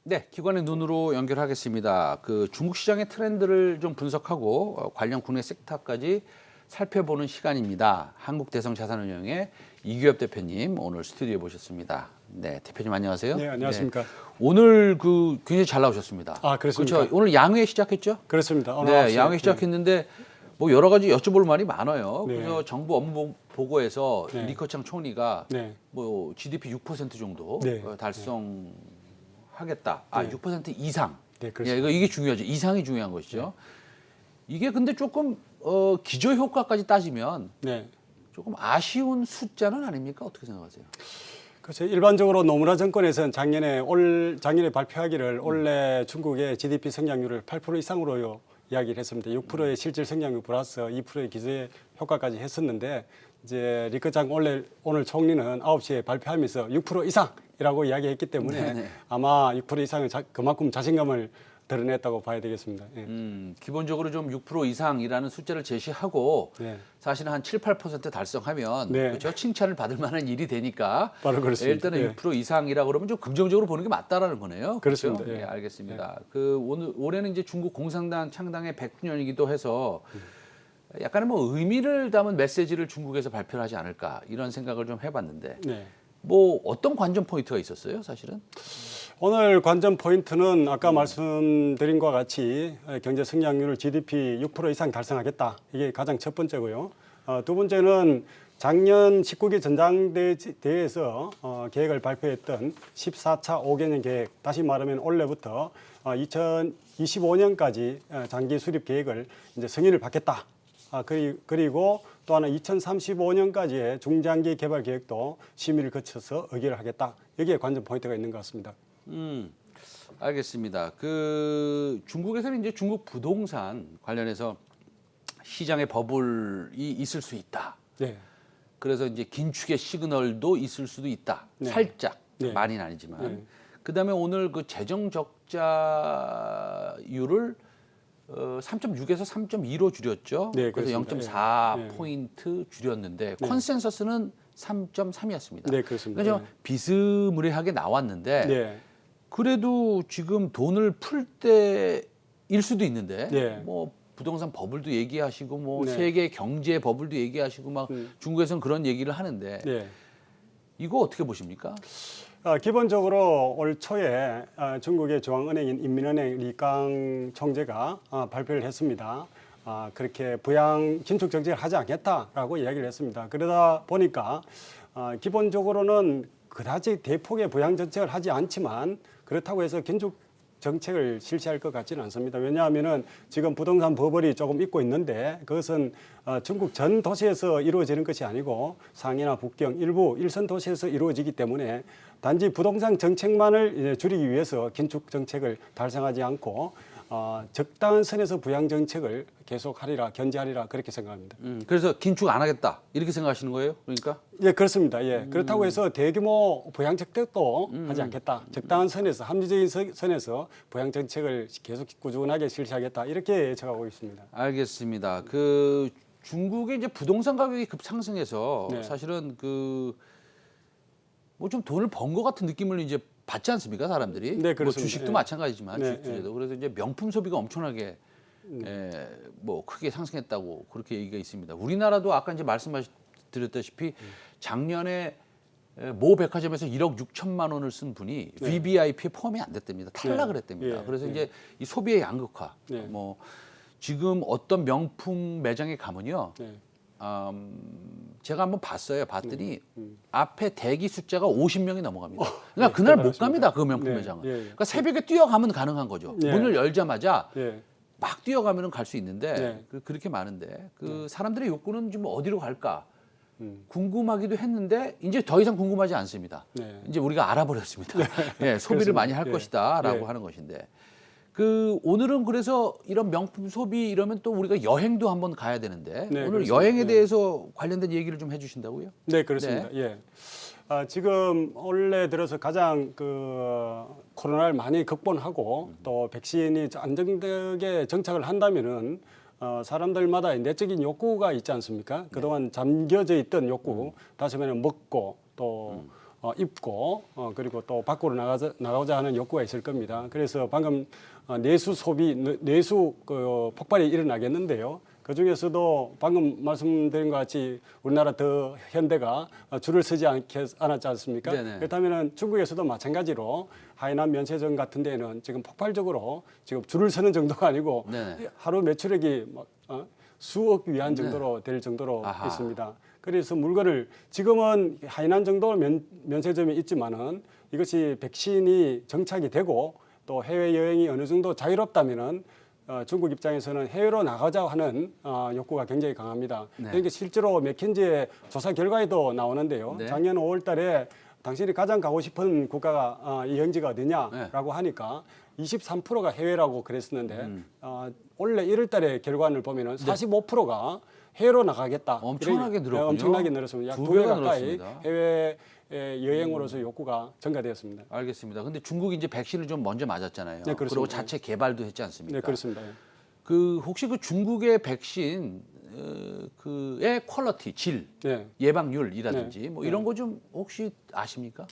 네, 기관의 눈으로 연결하겠습니다. 그 중국 시장의 트렌드를 좀 분석하고 관련 국내 섹터까지 살펴보는 시간입니다. 한국대성자산운용의 이규엽 대표님 오늘 스튜디오에 모셨습니다. 네, 대표님 안녕하세요. 네, 안녕하십니까. 네, 오늘 그 굉장히 잘 나오셨습니다. 아, 그렇습니까? 그렇죠. 오늘 양회 시작했죠? 그렇습니다. 네, 양회 시작했는데 뭐 여러 가지 여쭤볼 말이 많아요. 네. 그래서 정부 업무 보고에서 네. 리커창 총리가 네. 뭐 GDP 6% 정도 네. 달성하겠다. 아, 네. 6% 이상. 네, 예, 그렇습니다. 이게 중요하죠. 이상이 중요한 것이죠. 이게 근데 조금 기저 효과까지 따지면 네. 조금 아쉬운 숫자는 아닙니까? 어떻게 생각하세요? 그래서 일반적으로 노무라 정권에서는 작년에 발표하기를 올해 중국의 GDP 성장률을 8% 이상으로 이야기를 했습니다. 6%의 실질 성장률 플러스 2%의 기저 효과까지 했었는데 이제 리커창 오늘 총리는 9시에 발표하면서 6% 이상이라고 이야기했기 때문에 네네. 아마 6% 이상은 그만큼 자신감을 드러냈다고 봐야 되겠습니다. 예. 기본적으로 좀 6% 이상이라는 숫자를 제시하고 네. 사실은 한 7, 8% 달성하면 네. 그렇죠? 칭찬을 받을 만한 일이 되니까 바로 그렇습니다. 일단은 예. 6% 이상이라고 그러면 좀 긍정적으로 보는 게 맞다라는 거네요. 그렇습니다. 그렇죠? 예. 네, 알겠습니다. 그 올해는 이제 중국 공산당 창당의 100주년이기도 해서 약간의 뭐 의미를 담은 메시지를 중국에서 발표를 하지 않을까 이런 생각을 좀 해봤는데 네. 뭐 어떤 관전 포인트가 있었어요, 사실은? 오늘 관전 포인트는 아까 말씀드린 것과 같이 경제 성장률을 GDP 6% 이상 달성하겠다. 이게 가장 첫 번째고요. 두 번째는 작년 19기 전당대회에서 계획을 발표했던 14차 5개년 계획, 다시 말하면 올해부터 2025년까지 장기 수립 계획을 이제 승인을 받겠다. 그리고 또 하나 2035년까지의 중장기 개발 계획도 심의를 거쳐서 의결을 하겠다. 여기에 관전 포인트가 있는 것 같습니다. 알겠습니다. 그 중국에서는 이제 중국 부동산 관련해서 시장에 버블이 있을 수 있다. 네. 그래서 이제 긴축의 시그널도 있을 수도 있다. 네. 살짝 네. 많이는 아니지만. 네. 그다음에 오늘 그 재정 적자율을 3.6에서 3.2로 줄였죠. 네, 그래서 그렇습니다. 0.4 네. 포인트 줄였는데 네. 컨센서스는 3.3이었습니다. 네, 그렇습니다. 그러니까 좀 네. 비스무리하게 나왔는데 네. 그래도 지금 돈을 풀 때일 수도 있는데 네. 뭐 부동산 버블도 얘기하시고 뭐 네. 세계 경제 버블도 얘기하시고 막 중국에서는 그런 얘기를 하는데 네. 이거 어떻게 보십니까? 기본적으로 올 초에 중국의 중앙은행인 인민은행 리강 총재가 발표를 했습니다. 그렇게 부양 긴축 정책을 하지 않겠다라고 이야기를 했습니다. 그러다 보니까 기본적으로는 그다지 대폭의 부양 정책을 하지 않지만 그렇다고 해서 긴축 정책을 실시할 것 같지는 않습니다. 왜냐하면은 지금 부동산 버블이 조금 있고 있는데 그것은 중국 전 도시에서 이루어지는 것이 아니고 상해나 북경 일부 일선 도시에서 이루어지기 때문에 단지 부동산 정책만을 이제 줄이기 위해서 긴축 정책을 달성하지 않고 적당한 선에서 부양 정책을 계속하리라 견제하리라 그렇게 생각합니다. 그래서 긴축 안 하겠다 이렇게 생각하시는 거예요? 그러니까? 예, 그렇습니다. 예, 그렇다고 해서 대규모 부양 정책도 하지 않겠다. 적당한 선에서 합리적인 선에서 부양 정책을 계속 꾸준하게 실시하겠다 이렇게 예측하고 있습니다. 알겠습니다. 그 중국의 이제 부동산 가격이 급상승해서 네. 사실은 그 뭐 좀 돈을 번 것 같은 느낌을 이제 받지 않습니까, 사람들이? 네, 뭐 그렇습니다. 주식도 예. 마찬가지지만 네, 주식 투자도 그래서 이제 명품 소비가 엄청나게 뭐 크게 상승했다고 그렇게 얘기가 있습니다. 우리나라도 아까 이제 말씀드렸다시피 작년에 모 백화점에서 1억 6천만 원을 쓴 분이 네. VVIP에 포함이 안 됐답니다. 탈락을 네. 했답니다. 예, 그래서 예. 이제 이 소비의 양극화, 네. 뭐 지금 어떤 명품 매장에 가면요. 네. 제가 한번 봤어요. 봤더니 앞에 대기 숫자가 50명이 넘어갑니다. 그러니까 네, 그날 못 대단하십니다. 갑니다. 그 명품 네, 매장은. 예, 예. 그러니까 새벽에 뛰어가면 가능한 거죠. 예. 문을 열자마자 예. 막 뛰어가면 갈 수 있는데 네. 그렇게 많은데 그 사람들의 욕구는 좀 어디로 갈까 음. 궁금하기도 했는데 이제 더 이상 궁금하지 않습니다. 네. 이제 우리가 알아버렸습니다. 예, 소비를 그렇습니다. 많이 할 예. 것이다라고 예. 하는 것인데 그 오늘은 그래서 이런 명품 소비 이러면 또 우리가 여행도 한번 가야 되는데 네, 오늘 그렇습니다. 여행에 예. 대해서 관련된 얘기를 좀 해주신다고요? 네, 그렇습니다. 예. 지금 올해 들어서 가장 그 코로나를 많이 극복하고 또 백신이 안정되게 정착을 한다면은 사람들마다 내적인 욕구가 있지 않습니까? 그동안 잠겨져 있던 욕구, 다시 말하면 먹고 또 입고 그리고 또 밖으로 나가고자 하는 욕구가 있을 겁니다. 그래서 방금 내수 소비, 내수 그 폭발이 일어나겠는데요. 그 중에서도 방금 말씀드린 것 같이 우리나라 더 현대가 줄을 서지 않았지 않습니까? 네네. 그렇다면 중국에서도 마찬가지로 하이난 면세점 같은 데는 지금 폭발적으로 지금 줄을 서는 정도가 아니고 네네. 하루 매출액이 수억 위안 정도로 될 정도로 아하. 있습니다. 그래서 물건을 지금은 하이난 정도 면세점이 있지만은 이것이 백신이 정착이 되고 또 해외 여행이 어느 정도 자유롭다면은 중국 입장에서는 해외로 나가자 하는 욕구가 굉장히 강합니다. 네. 그러니까 실제로 맥킨지의 조사 결과에도 나오는데요. 네. 작년 5월달에 당신이 가장 가고 싶은 국가가 이 여행지가 어디냐라고 하니까 23%가 해외라고 그랬었는데 올해 1월달에 결과를 보면은 45%가 해외로 나가겠다. 엄청나게 늘었군요. 엄청나게 늘었습니다. 약 두 2배 배가 가까이 늘었습니다. 해외 여행으로서 욕구가 증가되었습니다. 알겠습니다. 근데 중국이 이제 백신을 좀 먼저 맞았잖아요. 네, 그렇습니다. 그리고 자체 개발도 했지 않습니까? 네, 그렇습니다. 그 혹시 그 중국의 백신 그의 퀄리티, 질, 네. 예방률이라든지 뭐 이런 거 좀 혹시 아십니까?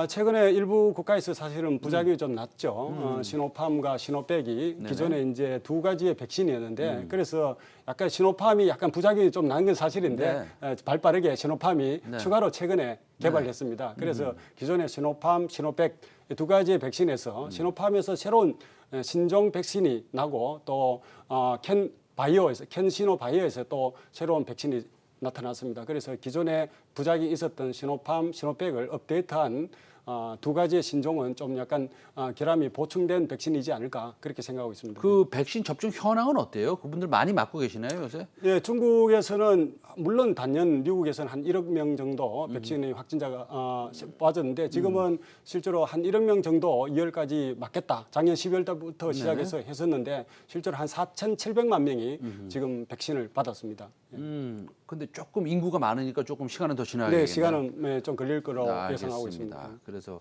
최근에 일부 국가에서 사실은 부작용이 좀 났죠. 시노팜과 시노백이 기존에 이제 두 가지의 백신이었는데 그래서 약간 시노팜이 약간 부작용이 좀 난 건 사실인데 발빠르게 시노팜이 네. 추가로 최근에 개발했습니다. 그래서 기존의 시노팜, 시노백 두 가지의 백신에서 시노팜에서 새로운 신종 백신이 나고 또 캔시노 바이오에서 또 새로운 백신이 나타났습니다. 그래서 기존에 부작용이 있었던 시노팜, 시노백을 업데이트한 두 가지의 신종은 좀 약간 결함이 보충된 백신이지 않을까 그렇게 생각하고 있습니다. 그 백신 접종 현황은 어때요? 그분들 많이 맞고 계시나요 요새? 예, 중국에서는 물론 단연 미국에서는 한 1억 명 정도 백신의 확진자가 빠졌는데 지금은 실제로 한 1억 명 정도 2월까지 맞겠다. 작년 12월 달부터 시작해서 했었는데 실제로 한 4,700만 명이 지금 백신을 받았습니다. 근데 조금 인구가 많으니까 조금 시간은 더 지나야겠네요. 네, 시간은 좀 걸릴 거로 예상하고 알겠습니다. 있습니다. 그래서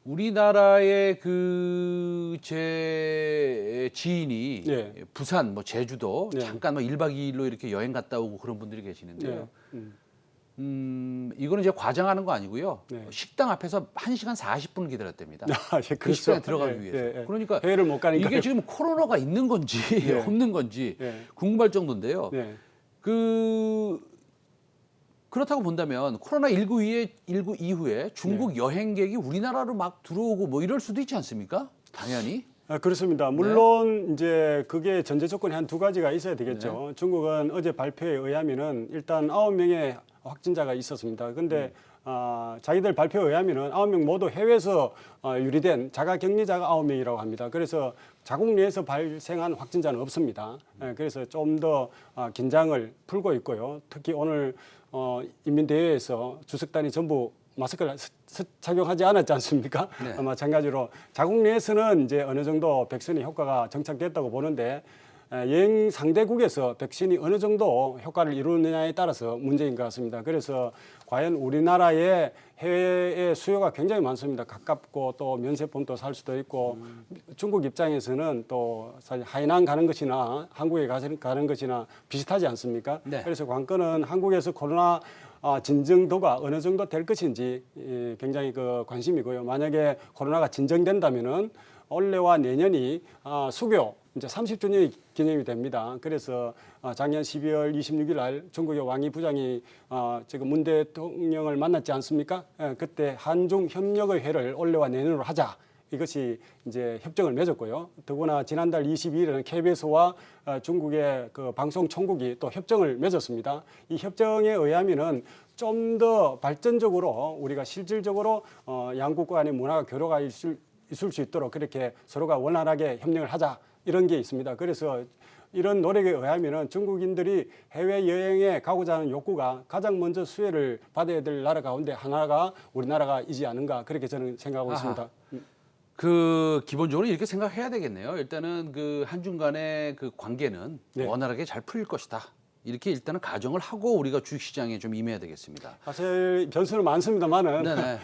우리나라의 그 제 지인이 네. 부산, 뭐 제주도 네. 잠깐 뭐 1박 2일로 이렇게 여행 갔다 오고 그런 분들이 계시는데요. 이거는 이제 과장하는 거 아니고요. 네. 식당 앞에서 1시간 40분 기다렸답니다. 예, 그 식당에 그렇죠. 들어가기 예, 위해서. 예, 예. 그러니까 해외를 못 가니까 이게 지금 코로나가 있는 건지 네. 없는 건지 네. 궁금할 정도인데요. 네. 그렇다고 본다면 코로나19 이후에 중국 여행객이 우리나라로 막 들어오고 뭐 이럴 수도 있지 않습니까? 당연히. 그렇습니다. 물론 이제 그게 전제 조건이 한 두 가지가 있어야 되겠죠. 중국은 어제 발표에 의하면은 일단 9명의 확진자가 있었습니다. 근데 자기들 발표에 의하면은 9명 모두 해외에서 유리된 자가 격리자가 9명이라고 합니다. 그래서 자국 내에서 발생한 확진자는 없습니다. 그래서 좀 더 긴장을 풀고 있고요. 특히 오늘 인민대회에서 주석단이 전부 마스크를 착용하지 않았지 않습니까? 네. 마찬가지로 자국 내에서는 이제 어느 정도 백신의 효과가 정착됐다고 보는데 여행 상대국에서 백신이 어느 정도 효과를 이루느냐에 따라서 문제인 것 같습니다. 그래서 과연 우리나라의 해외의 수요가 굉장히 많습니다. 가깝고 또 면세품도 살 수도 있고 중국 입장에서는 또 사실 하이난 가는 것이나 한국에 가는 것이나 비슷하지 않습니까? 네. 그래서 관건은 한국에서 코로나 진정도가 어느 정도 될 것인지 굉장히 그 관심이고요. 만약에 코로나가 진정된다면은 올해와 내년이 수교 이제 30주년 기념이 됩니다. 그래서 작년 12월 26일 날 중국의 왕이 부장이 지금 문 대통령을 만났지 않습니까? 그때 한중 협력의 회를 올해와 내년으로 하자. 이것이 이제 협정을 맺었고요. 더구나 지난달 22일에는 KBS와 중국의 그 방송 총국이 또 협정을 맺었습니다. 이 협정에 의하면은 좀 더 발전적으로 우리가 실질적으로 양국 간의 문화가 교류가 있을 수 있도록 그렇게 서로가 원활하게 협력을 하자 이런 게 있습니다. 그래서 이런 노력에 의하면은 중국인들이 해외 여행에 가고자 하는 욕구가 가장 먼저 수혜를 받아야 될 나라 가운데 하나가 우리나라가이지 않은가 그렇게 저는 생각하고 있습니다. 기본적으로 이렇게 생각해야 되겠네요. 일단은 그 한중 간의 그 관계는 네. 원활하게 잘 풀릴 것이다. 이렇게 일단은 가정을 하고 우리가 주식시장에 좀 임해야 되겠습니다. 사실 변수는 많습니다만은 네네.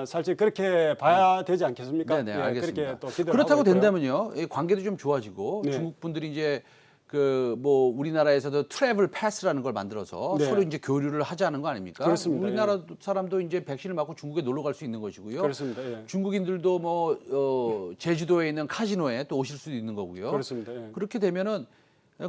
사실 그렇게 봐야 되지 않겠습니까? 네네, 알겠습니다. 그렇게 또 기대를 그렇다고 하고 있고요. 된다면요, 이 관계도 좀 좋아지고 네. 중국 분들이 이제 그 뭐 우리나라에서도 트래블 패스라는 걸 만들어서 네. 서로 이제 교류를 하자는 거 아닙니까? 그렇습니다. 우리나라 사람도 이제 백신을 맞고 중국에 놀러 갈 수 있는 것이고요. 그렇습니다. 예. 중국인들도 뭐 제주도에 있는 카지노에 또 오실 수도 있는 거고요. 그렇습니다. 예. 그렇게 되면은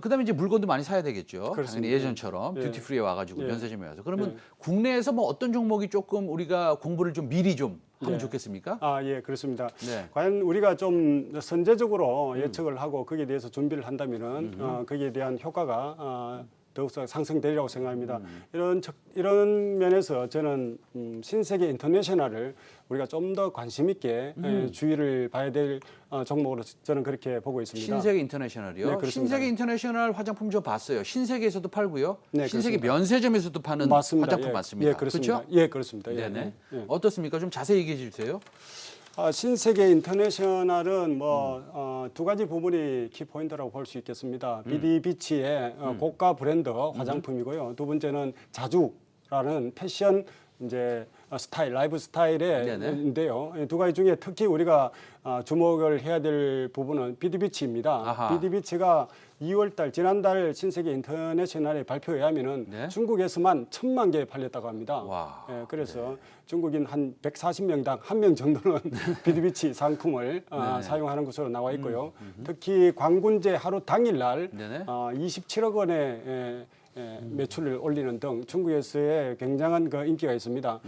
그다음에 이제 물건도 많이 사야 되겠죠. 그렇습니다. 당연히 예전처럼 예. 듀티프리에 와가지고 예. 면세점에 와서. 그러면 예. 국내에서 뭐 어떤 종목이 조금 우리가 공부를 좀 미리 좀 하면 네. 좋겠습니까? 아, 예, 그렇습니다. 네. 과연 우리가 좀 선제적으로 예측을 하고 거기에 대해서 준비를 한다면은 거기에 대한 효과가 더욱더 상승되리라고 생각합니다. 이런 면에서 저는 신세계 인터내셔널을 우리가 좀 더 관심 있게 주의를 봐야 될 종목으로 저는 그렇게 보고 있습니다. 신세계 인터내셔널이요. 네, 그렇습니다. 신세계 인터내셔널 화장품 저 봤어요. 신세계에서도 팔고요. 네, 신세계 그렇습니다. 면세점에서도 파는 맞습니다. 화장품 예, 맞습니다. 예, 그렇습니다. 그렇죠? 예, 그렇습니다. 예, 네네. 예. 어떻습니까? 좀 자세히 얘기해 주세요. 신세계 인터내셔널은 두 가지 부분이 키포인트라고 볼 수 있겠습니다. 비디비치의 고가 브랜드 화장품이고요. 두 번째는 자주라는 패션 이제 스타일, 라이프 스타일인데요. 두 가지 중에 특히 우리가 주목을 해야 될 부분은 비디비치입니다. 아하. 비디비치가 2월달 지난달 신세계 인터내셔널의 발표에 의하면은 네. 중국에서만 1,000만 개 팔렸다고 합니다. 와. 예, 그래서 중국인 한 140명당 1명 정도는 비디비치 상품을 네. 사용하는 것으로 나와 있고요. 특히 광군제 하루 당일날 네네. 27억 원의 매출을 올리는 등 중국에서의 굉장한 그 인기가 있습니다.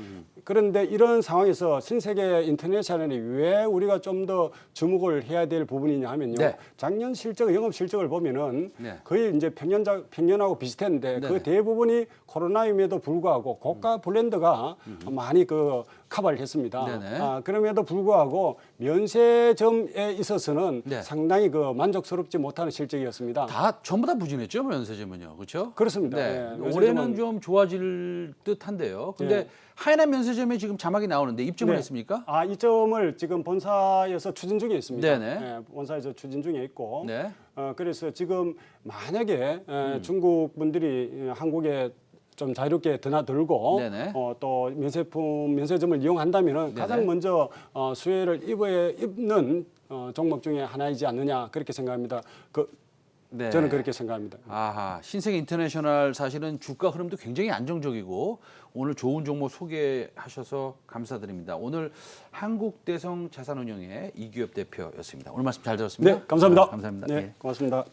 그런데 이런 상황에서 신세계 인터내셔널이 왜 우리가 좀 더 주목을 해야 될 부분이냐 하면요. 네. 작년 실적, 영업 실적을 보면은 네. 거의 이제 평년하고 비슷했는데 네네. 그 대부분이 코로나임에도 불구하고 고가 브랜드가 많이 그 커버를 했습니다. 네네. 그럼에도 불구하고 면세점에 있어서는 네. 상당히 그 만족스럽지 못하는 실적이었습니다. 다 전부 다 부진했죠, 면세점은요. 그렇죠? 그렇습니다. 네. 예, 면세점은- 올해는 좀 좋아질 듯한데요. 근데 예. 하이난 면세점에 지금 자막이 나오는데 입증을 네. 했습니까? 이 점을 지금 본사에서 추진 중에 있습니다. 네네. 예, 본사에서 추진 중에 있고, 네. 그래서 지금 만약에 중국 분들이 한국에 좀 자유롭게 드나들고 네네. 또 면세점을 이용한다면은 네네. 가장 먼저 수혜를 입는 종목 중에 하나이지 않느냐 그렇게 생각합니다. 네. 저는 그렇게 생각합니다. 아하, 신세계 인터내셔널 사실은 주가 흐름도 굉장히 안정적이고 오늘 좋은 종목 소개하셔서 감사드립니다. 오늘 한국대성 자산운용의 이규엽 대표였습니다. 오늘 말씀 잘 들었습니다. 네, 감사합니다. 감사합니다. 네, 예. 고맙습니다.